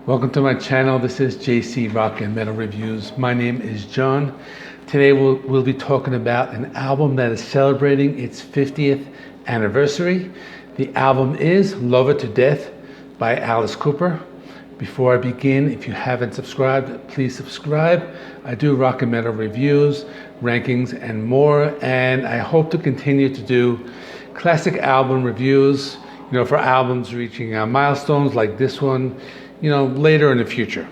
Welcome to my channel. This is JC Rock and Metal Reviews. My name is John. Today we'll be talking about an album that is celebrating its 50th anniversary. The album is Love It to Death by Alice Cooper. Before I begin, if you haven't subscribed, please subscribe. I do rock and metal reviews, rankings, and more, and I hope to continue to do classic album reviews, for albums reaching milestones like this one, later in the future.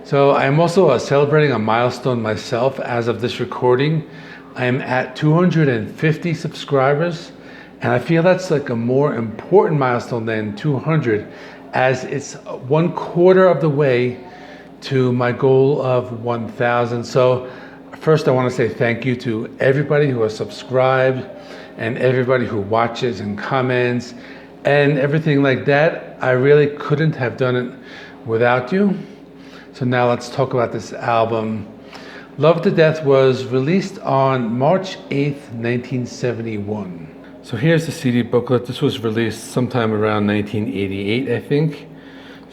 So I'm also celebrating a milestone myself as of this recording. I am at 250 subscribers, and I feel that's like a more important milestone than 200, as it's 1/4 of the way to my goal of 1,000. So first I want to say thank you to everybody who has subscribed and everybody who watches and comments and everything like that. I really couldn't have done it without you. So now let's talk about this album. Love to Death was released on March 8th, 1971. So here's the CD booklet. This was released sometime around 1988, I think.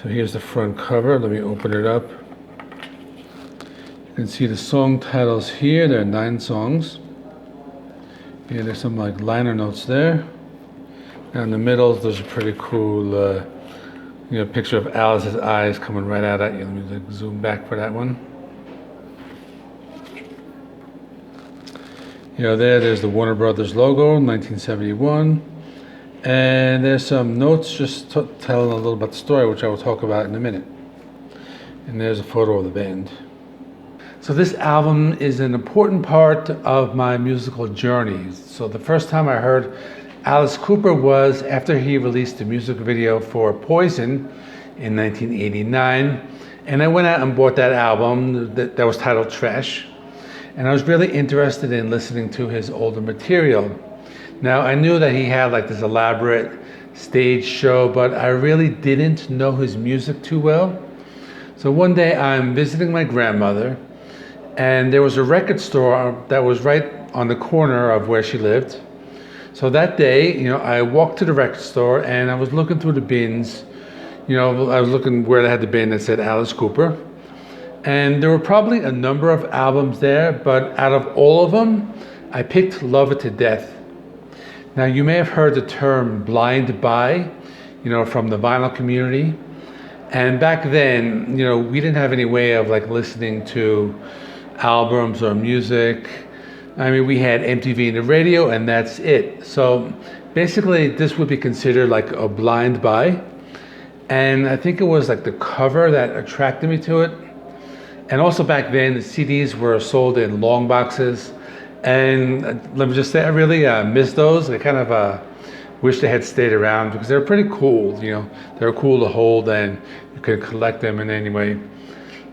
So here's the front cover. Let me open it up. You can see the song titles here. There are 9 songs. Yeah, there's some like liner notes there. And in the middle, there's a pretty cool picture of Alice's eyes coming right out at you. Let me zoom back for that one. There's the Warner Brothers logo, 1971. And there's some notes just telling a little about the story, which I will talk about in a minute. And there's a photo of the band. So this album is an important part of my musical journey. So the first time I heard Alice Cooper was after he released the music video for Poison in 1989. And I went out and bought that album that was titled Trash. And I was really interested in listening to his older material. Now, I knew that he had like this elaborate stage show, but I really didn't know his music too well. So one day I'm visiting my grandmother, and there was a record store that was right on the corner of where she lived. So that day, I walked to the record store and I was looking through the bins. I was looking where they had the bin that said Alice Cooper. And there were probably a number of albums there, but out of all of them, I picked Love It to Death. Now, you may have heard the term blind buy, from the vinyl community. And back then, we didn't have any way of like listening to albums or music. I mean, we had MTV and the radio, and that's it. So basically, this would be considered like a blind buy. And I think it was like the cover that attracted me to it. And also back then, the CDs were sold in long boxes. And let me just say, I really miss those. I kind of wish they had stayed around because they're pretty cool. They were cool to hold and you could collect them in any way.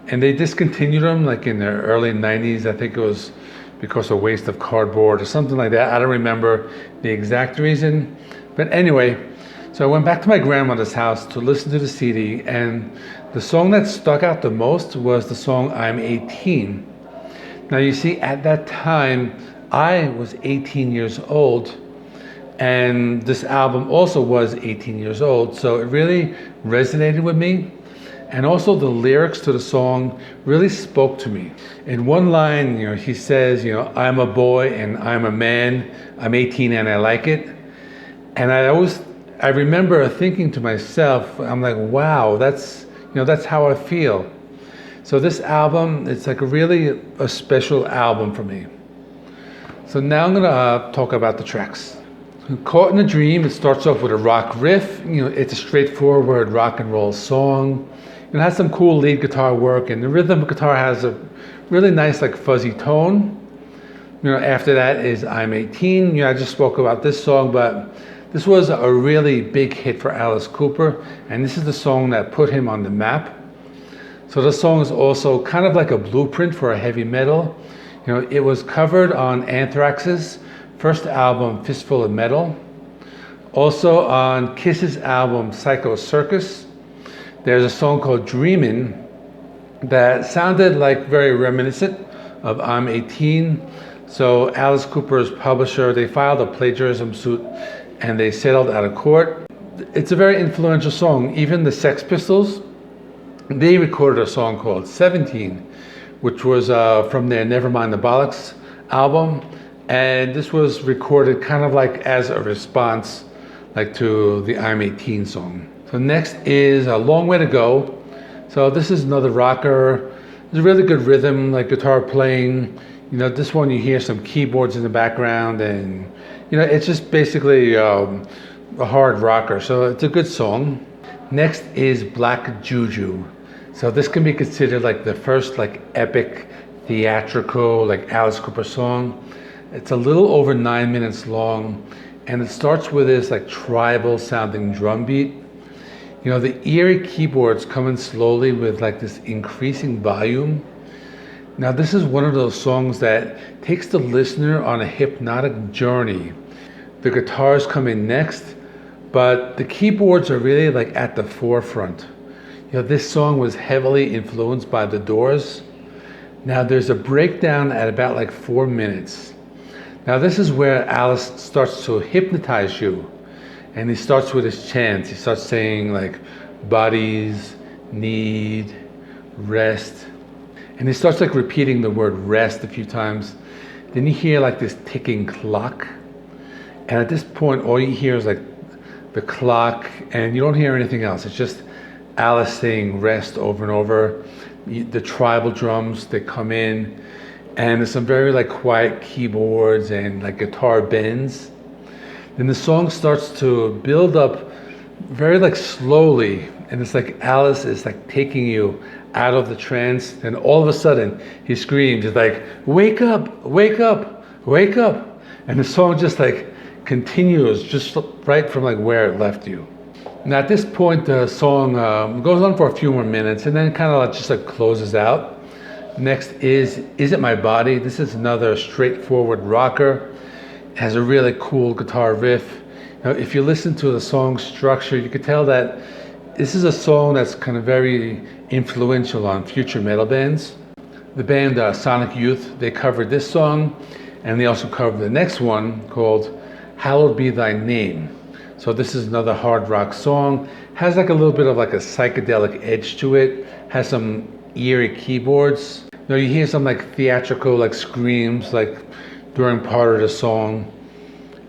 And they discontinued them like in the early 90s. I think it was because of waste of cardboard or something like that. I don't remember the exact reason. But anyway, so I went back to my grandmother's house to listen to the CD, and the song that stuck out the most was the song I'm 18. Now you see, at that time, I was 18 years old, and this album also was 18 years old, so it really resonated with me. And also the lyrics to the song really spoke to me. In one line, he says, I'm a boy and I'm a man, I'm 18 and I like it. And I remember thinking to myself, I'm like, wow, that's how I feel. So this album, it's like really a special album for me. So now I'm gonna talk about the tracks. Caught in a Dream, it starts off with a rock riff. It's a straightforward rock and roll song. It has some cool lead guitar work, and the rhythm guitar has a really nice like fuzzy tone. After that is I'm 18. I just spoke about this song, but this was a really big hit for Alice Cooper, and this is the song that put him on the map. So the song is also kind of like a blueprint for a heavy metal. It was covered on Anthrax's first album, Fistful of Metal. Also on Kiss's album, Psycho Circus. There's a song called Dreamin' that sounded like very reminiscent of I'm 18. So Alice Cooper's publisher, they filed a plagiarism suit and they settled out of court. It's a very influential song. Even the Sex Pistols they recorded a song called 17, which was from their Nevermind the Bollocks album. And this was recorded kind of like as a response like to the I'm 18 song. So next is A Long Way to Go. So this is another rocker. There's a really good rhythm, like guitar playing. You know, this one you hear some keyboards in the background, and you know, it's just basically a hard rocker. So it's a good song. Next is Black Juju. So this can be considered like the first like epic theatrical like Alice Cooper song. It's a little over 9 minutes long, and it starts with this like tribal sounding drum beat. You know, the eerie keyboards coming slowly with like this increasing volume. Now this is one of those songs that takes the listener on a hypnotic journey. The guitars come in next, but the keyboards are really like at the forefront. You know, this song was heavily influenced by The Doors. Now there's a breakdown at about like 4 minutes. Now this is where Alice starts to hypnotize you. And he starts with his chants. He starts saying like, bodies need rest. And he starts like repeating the word rest a few times. Then you hear like this ticking clock. And at this point, all you hear is like the clock, and you don't hear anything else. It's just Alice saying rest over and over. The tribal drums, they come in, and there's some very like quiet keyboards and like guitar bends. Then the song starts to build up very like slowly, and it's like Alice is like taking you out of the trance, and all of a sudden he screams, it's like, wake up, wake up, wake up. And the song just like continues just right from like where it left you. Now at this point the song goes on for a few more minutes, and then kind of like just like closes out. Next is It My Body? This is another straightforward rocker. It has a really cool guitar riff. Now, if you listen to the song structure, you can tell that this is a song that's kind of very influential on future metal bands. The band Sonic Youth, they covered this song, and they also covered the next one called Hallowed Be Thy Name. So this is another hard rock song. Has like a little bit of like a psychedelic edge to it. Has some eerie keyboards. Now you hear some like theatrical like screams like during part of the song.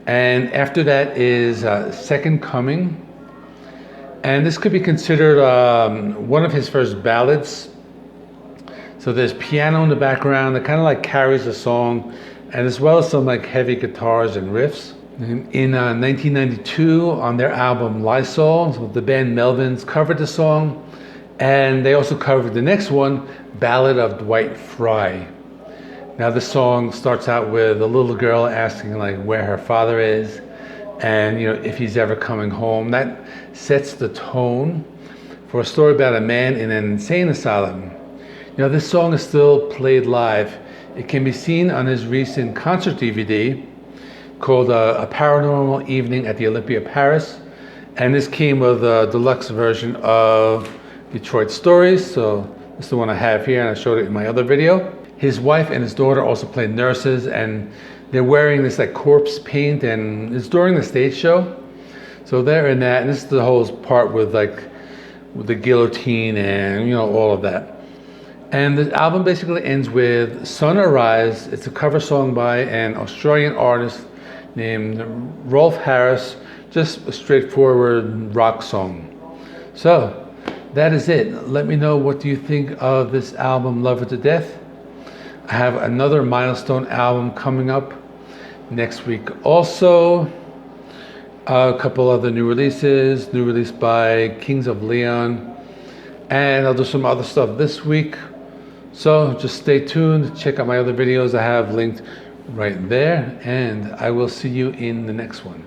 And after that is Second Coming. And this could be considered one of his first ballads. So there's piano in the background that kind of like carries the song, and as well as some like heavy guitars and riffs. In 1992, on their album Lysol, so the band Melvins covered the song, and they also covered the next one, Ballad of Dwight Fry. Now the song starts out with a little girl asking like where her father is, and you know, if he's ever coming home. That sets the tone for a story about a man in an insane asylum. You know, this song is still played live. It can be seen on his recent concert DVD called A Paranormal Evening at the Olympia, Paris. And this came with a deluxe version of Detroit Stories. So this is the one I have here, and I showed it in my other video. His wife and his daughter also play nurses, and they're wearing this like corpse paint, and it's during the stage show. So they're in that, and this is the whole part with the guillotine and you know, all of that. And the album basically ends with Sun Arise. It's a cover song by an Australian artist named Rolf Harris. Just a straightforward rock song. So that is it. Let me know, what do you think of this album, Love It to Death? I have another milestone album coming up next week. Also, a couple other new releases. New release by Kings of Leon. And I'll do some other stuff this week. So just stay tuned. Check out my other videos I have linked right there. And I will see you in the next one.